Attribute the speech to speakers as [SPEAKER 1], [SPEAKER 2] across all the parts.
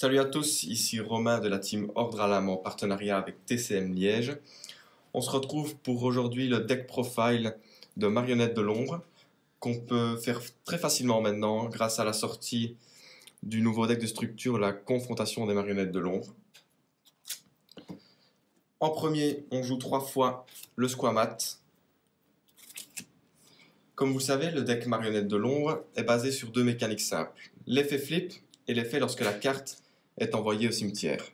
[SPEAKER 1] Salut à tous, ici Romain de la team Ordre à l'âme en partenariat avec TCM Liège. On se retrouve pour aujourd'hui le deck profile de Marionnettes de l'ombre qu'on peut faire très facilement maintenant grâce à la sortie du nouveau deck de structure, la confrontation des marionnettes de l'ombre. En premier, on joue 3 fois le Squamat. Comme vous le savez, le deck Marionnettes de l'ombre est basé sur 2 mécaniques simples, l'effet flip et l'effet lorsque la carte est envoyée au cimetière.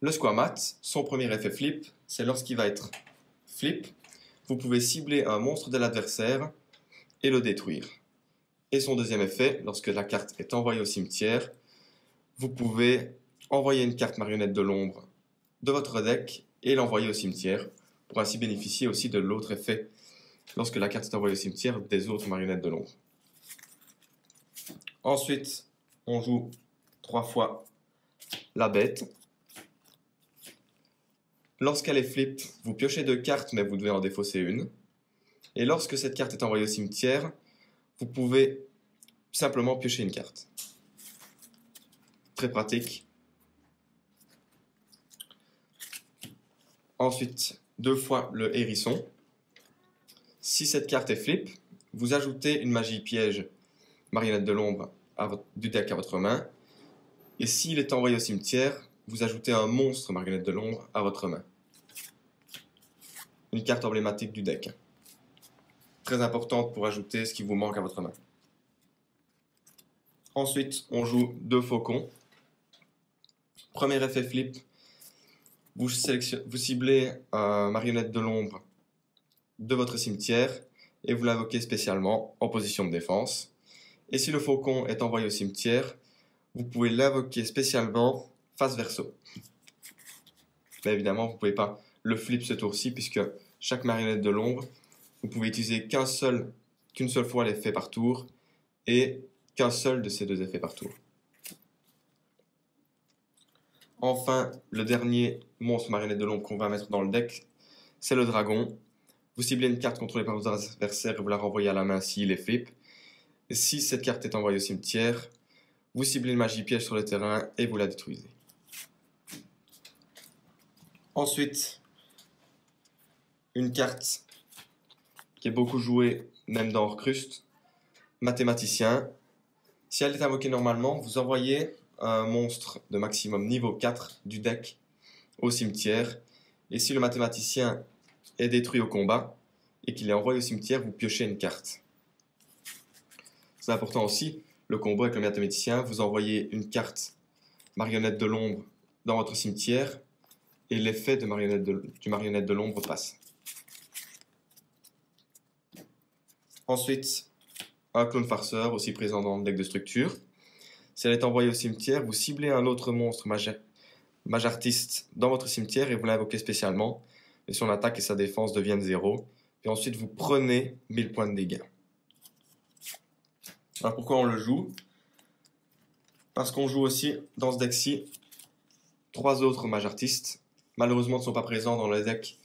[SPEAKER 1] Le Squamat, son premier effet flip, c'est lorsqu'il va être flip, vous pouvez cibler un monstre de l'adversaire et le détruire. Et son deuxième effet, lorsque la carte est envoyée au cimetière, vous pouvez envoyer une carte marionnette de l'ombre de votre deck et l'envoyer au cimetière, pour ainsi bénéficier aussi de l'autre effet, lorsque la carte est envoyée au cimetière, des autres marionnettes de l'ombre. Ensuite, on joue 3 fois la bête. Lorsqu'elle est flip, vous piochez 2 cartes, mais vous devez en défausser une. Et lorsque cette carte est envoyée au cimetière, vous pouvez simplement piocher une carte. Très pratique. Ensuite, 2 fois le hérisson. Si cette carte est flip, vous ajoutez une magie piège marionnette de l'ombre du deck à votre main. Et s'il est envoyé au cimetière, vous ajoutez un monstre marionnette de l'ombre à votre main. Une carte emblématique du deck. Très importante pour ajouter ce qui vous manque à votre main. Ensuite, on joue 2 faucons. Premier effet flip, vous ciblez un marionnette de l'ombre de votre cimetière et vous l'invoquez spécialement en position de défense. Et si le faucon est envoyé au cimetière, vous pouvez l'invoquer spécialement face verso. Mais évidemment, vous ne pouvez pas le flip ce tour-ci puisque chaque marionnette de l'ombre, vous pouvez utiliser qu'une seule fois l'effet par tour et qu'un seul de ces 2 effets par tour. Enfin, le dernier monstre marionnette de l'ombre qu'on va mettre dans le deck, c'est le dragon. Vous ciblez une carte contrôlée par votre adversaire et vous la renvoyez à la main s'il est flip. Et si cette carte est envoyée au cimetière, vous ciblez une magie piège sur le terrain et vous la détruisez. Ensuite, une carte qui est beaucoup jouée, même dans Orcrust, mathématicien. Si elle est invoquée normalement, vous envoyez un monstre de maximum niveau 4 du deck au cimetière. Et si le mathématicien est détruit au combat et qu'il est envoyé au cimetière, vous piochez une carte. C'est important aussi, le combo avec le mathématicien, vous envoyez une carte marionnette de l'ombre dans votre cimetière et l'effet du marionnette de l'ombre passe. Ensuite, un clone farceur, aussi présent dans le deck de structure. Si elle est envoyée au cimetière, vous ciblez un autre monstre mage artiste dans votre cimetière et vous l'invoquez spécialement. Et son attaque et sa défense deviennent 0. Et ensuite, vous prenez 1000 points de dégâts. Alors pourquoi on le joue? Parce qu'on joue aussi, dans ce deck-ci, 3 autres mages artistes. Malheureusement, ils ne sont pas présents dans le deck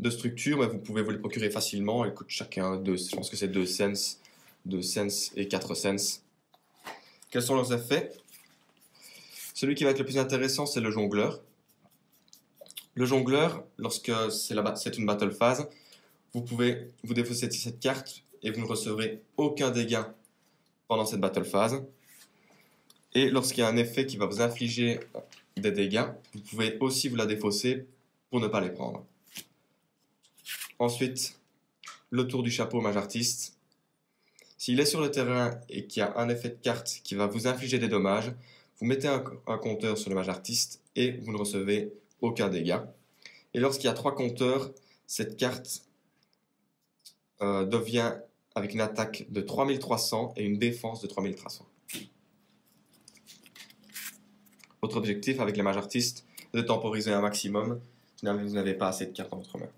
[SPEAKER 1] de structure, mais vous pouvez vous les procurer facilement. Ils coûtent chacun 2, je pense que c'est 2 cents, 2 cents et 4 cents. Quels sont leurs effets? Celui qui va être le plus intéressant, c'est le jongleur. Le jongleur, lorsque c'est une battle phase, vous pouvez vous défausser cette carte et vous ne recevrez aucun dégât pendant cette battle phase. Et lorsqu'il y a un effet qui va vous infliger des dégâts, vous pouvez aussi vous la défausser pour ne pas les prendre. Ensuite, le tour du chapeau mage artiste. S'il est sur le terrain et qu'il y a un effet de carte qui va vous infliger des dommages, vous mettez un compteur sur le mage artiste et vous ne recevez aucun dégât. Et lorsqu'il y a 3 compteurs, cette carte devient avec une attaque de 3300 et une défense de 3300. Votre objectif avec les mages artistes est de temporiser un maximum si vous n'avez pas assez de cartes dans votre main.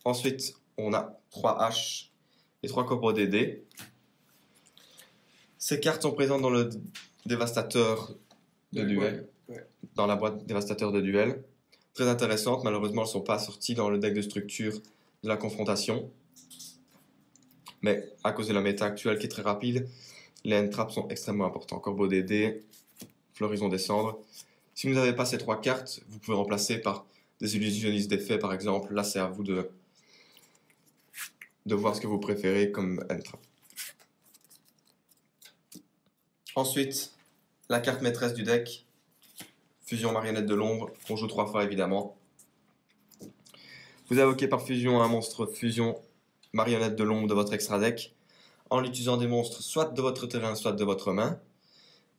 [SPEAKER 1] Ensuite, on a 3 haches et 3 cobras DD. Ces cartes sont présentes dans le dévastateur de duel. Dans la boîte dévastateur de duel. Très intéressantes, malheureusement elles ne sont pas sorties dans le deck de structure de la confrontation. Mais à cause de la méta actuelle qui est très rapide, les end traps sont extrêmement importants. Corbeau des dés, Floraison des cendres. Si vous n'avez pas ces 3 cartes, vous pouvez remplacer par des illusionnistes d'effet par exemple. Là, c'est à vous de voir ce que vous préférez comme end trap. Ensuite, la carte maîtresse du deck, Fusion Marionnette de l'ombre, qu'on joue 3 fois évidemment. Vous invoquez par fusion un monstre Fusion Marionnette de l'ombre de votre extra deck en utilisant des monstres soit de votre terrain, soit de votre main.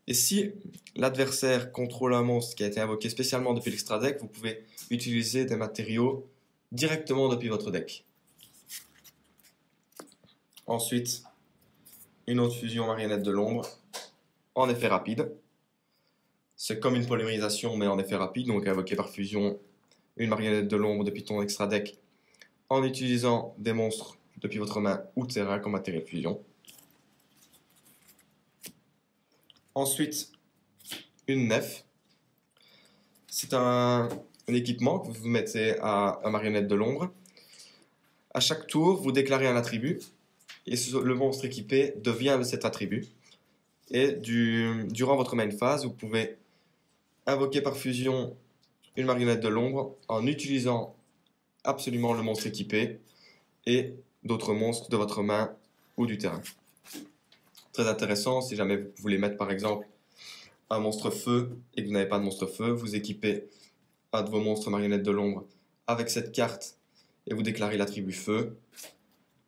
[SPEAKER 1] Et si l'adversaire contrôle un monstre qui a été invoqué spécialement depuis l'extra deck, vous pouvez utiliser des matériaux directement depuis votre deck. Ensuite, une autre fusion marionnette de l'ombre en effet rapide. C'est comme une polymérisation mais en effet rapide, donc invoqué par fusion une marionnette de l'ombre depuis ton extra deck en utilisant des monstres depuis votre main ou terrain comme matériel de fusion. Ensuite, une nef. C'est un équipement que vous mettez à marionnette de l'ombre. À chaque tour, vous déclarez un attribut et le monstre équipé devient de cet attribut. Et durant votre main phase, vous pouvez invoquer par fusion une marionnette de l'ombre en utilisant absolument le monstre équipé et d'autres monstres de votre main ou du terrain. Très intéressant, si jamais vous voulez mettre par exemple un monstre feu et que vous n'avez pas de monstre feu, vous équipez un de vos monstres marionnettes de l'ombre avec cette carte et vous déclarez l'attribut feu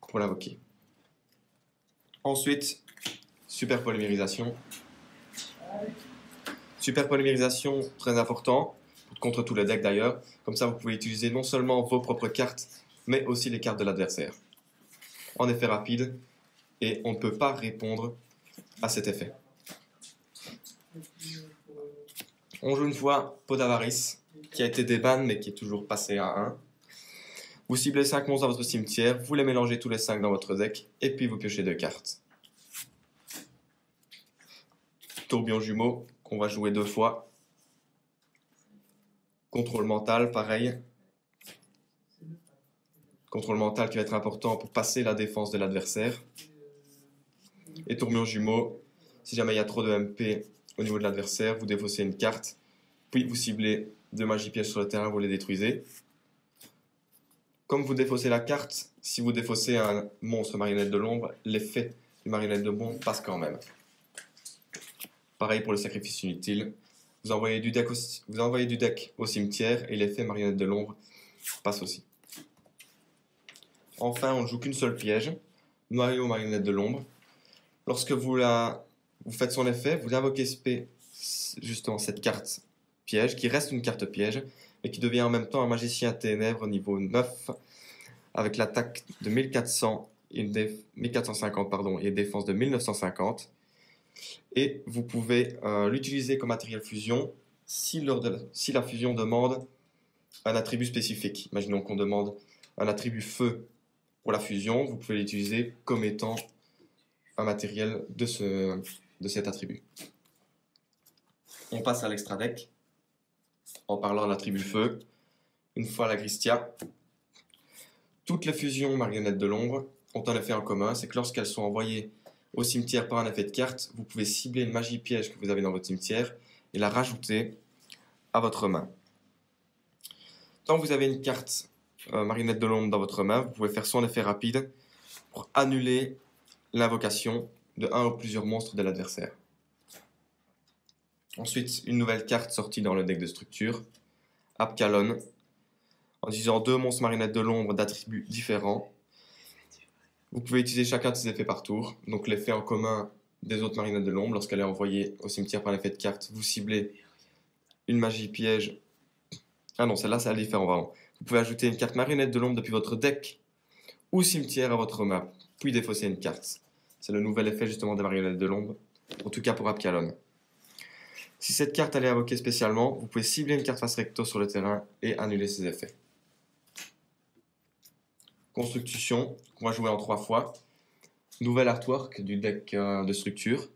[SPEAKER 1] pour l'invoquer. Ensuite, super polymérisation. Super polymérisation, très important, contre tous les decks d'ailleurs. Comme ça, vous pouvez utiliser non seulement vos propres cartes, mais aussi les cartes de l'adversaire. En effet rapide, et on ne peut pas répondre à cet effet. On joue une fois Pot d'Avarice, qui a été déban, mais qui est toujours passé à 1. Vous ciblez 5 monstres dans votre cimetière, vous les mélangez tous les 5 dans votre deck, et puis vous piochez 2 cartes. Tourbillon jumeau, qu'on va jouer 2 fois. Contrôle mental, pareil. Contrôle mental qui va être important pour passer la défense de l'adversaire. Et tourbillon jumeau, si jamais il y a trop de MP au niveau de l'adversaire, vous défaussez une carte, puis vous ciblez 2 magies pièges sur le terrain, vous les détruisez. Comme vous défaussez la carte, si vous défaussez un monstre marionnette de l'ombre, l'effet du marionnette de l'ombre passe quand même. Pareil pour le sacrifice inutile. Vous envoyez du deck au cimetière et l'effet marionnette de l'ombre passe aussi. Enfin, on ne joue qu'une seule piège, noyau marionnette de l'ombre. Lorsque vous faites son effet, vous invoquez justement cette carte piège, qui reste une carte piège, mais qui devient en même temps un magicien ténèbres niveau 9, avec l'attaque de 1450 et défense de 1950. Et vous pouvez l'utiliser comme matériel fusion si la fusion demande un attribut spécifique. Imaginons qu'on demande un attribut feu pour la fusion, vous pouvez l'utiliser comme étant un matériel de cet attribut. On passe à l'extra deck en parlant de l'attribut feu. Une fois la Gristia, toutes les fusions marionnettes de l'ombre ont un effet en commun, c'est que lorsqu'elles sont envoyées au cimetière par un effet de carte, vous pouvez cibler une magie piège que vous avez dans votre cimetière et la rajouter à votre main. Tant que vous avez une carte marionnette de l'ombre dans votre main, vous pouvez faire son effet rapide pour annuler l'invocation de un ou plusieurs monstres de l'adversaire. Ensuite, une nouvelle carte sortie dans le deck de structure, Abkalon, en utilisant 2 monstres marionnettes de l'ombre d'attributs différents. Vous pouvez utiliser chacun de ces effets par tour. Donc l'effet en commun des autres marionnettes de l'ombre, lorsqu'elle est envoyée au cimetière par l'effet de carte, vous ciblez une magie piège. Ah non, celle-là, c'est différent, vraiment. Vous pouvez ajouter une carte marionnette de l'ombre depuis votre deck ou cimetière à votre main, puis défausser une carte. C'est le nouvel effet justement des marionnettes de l'ombre, en tout cas pour Abkalon. Si cette carte elle est invoquée spécialement, vous pouvez cibler une carte face recto sur le terrain et annuler ses effets. Construction, qu'on va jouer en 3 fois. Nouvel artwork du deck de structure.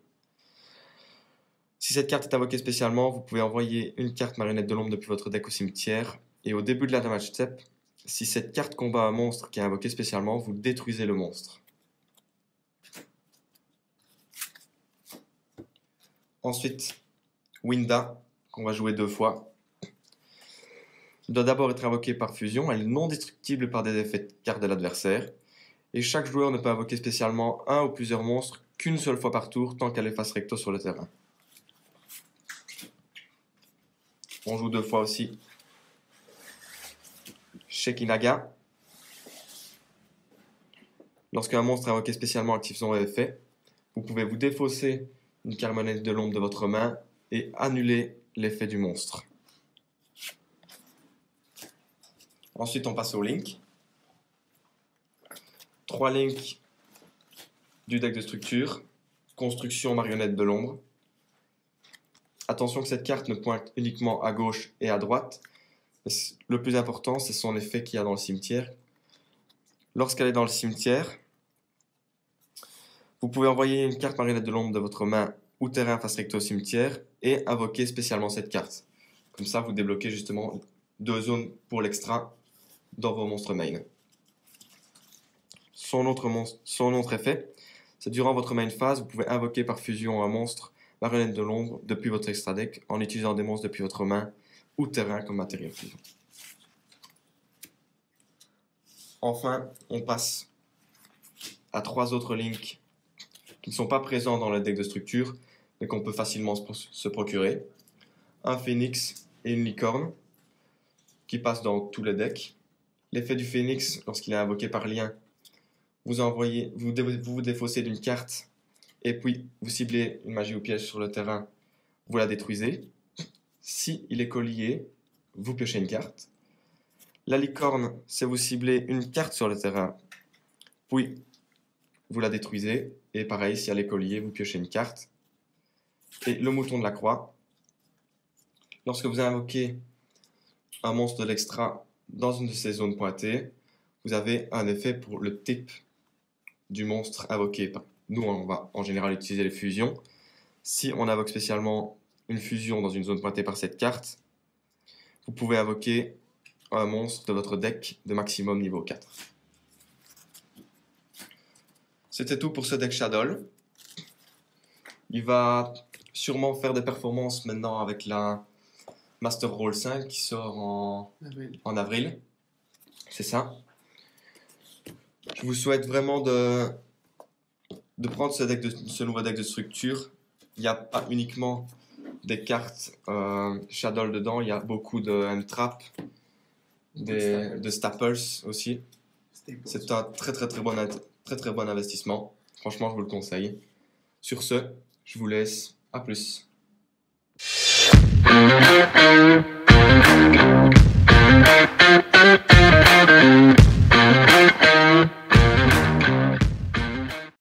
[SPEAKER 1] Si cette carte est invoquée spécialement, vous pouvez envoyer une carte marionnette de l'ombre depuis votre deck au cimetière. Et au début de la damage step, si cette carte combat un monstre qui est invoqué spécialement, vous détruisez le monstre. Ensuite, Winda, qu'on va jouer 2 fois. Elle doit d'abord être invoquée par fusion. Elle est non destructible par des effets de carte de l'adversaire. Et chaque joueur ne peut invoquer spécialement un ou plusieurs monstres qu'une seule fois par tour tant qu'elle est face recto sur le terrain. On joue 2 fois aussi Shekinaga. Lorsqu'un monstre invoqué spécialement active son effet, vous pouvez vous défausser une carte manette de l'ombre de votre main et annuler l'effet du monstre. Ensuite, on passe au Link. 3 Links du deck de structure. Construction marionnette de l'ombre. Attention que cette carte ne pointe uniquement à gauche et à droite. Le plus important, c'est son effet qu'il y a dans le cimetière. Lorsqu'elle est dans le cimetière, vous pouvez envoyer une carte marionnette de l'ombre de votre main ou terrain face recto au cimetière et invoquer spécialement cette carte. Comme ça, vous débloquez justement 2 zones pour l'extra dans vos monstres main. Son autre effet, c'est durant votre main phase, vous pouvez invoquer par fusion un monstre marionnette de l'ombre depuis votre extra deck en utilisant des monstres depuis votre main ou terrain comme matériel fusion. Enfin, on passe à 3 autres links qui ne sont pas présents dans le deck de structure, mais qu'on peut facilement se procurer. Un phénix et une licorne, qui passent dans tous les decks. L'effet du phénix, lorsqu'il est invoqué par lien, vous vous défaussez d'une carte, et puis vous ciblez une magie ou piège sur le terrain, vous la détruisez. Si il est collier, vous piochez une carte. La licorne, c'est vous ciblez une carte sur le terrain, puis vous la détruisez. Et pareil, si elle est collier, vous piochez une carte. Et le mouton de la croix, lorsque vous invoquez un monstre de l'extra dans une de ces zones pointées, vous avez un effet pour le type du monstre invoqué. Nous, on va en général utiliser les fusions. Si on invoque spécialement une fusion dans une zone pointée par cette carte, vous pouvez invoquer un monstre de votre deck de maximum niveau 4. C'était tout pour ce deck Shadow. Il va sûrement faire des performances maintenant avec la Master Roll 5 qui sort en avril. C'est ça. Je vous souhaite vraiment de prendre ce nouveau deck de structure. Il n'y a pas uniquement des cartes Shadow dedans, il y a beaucoup de N-Trap, de Staples aussi. C'est un très bon investissement. Franchement, je vous le conseille. Sur ce, je vous laisse. À plus.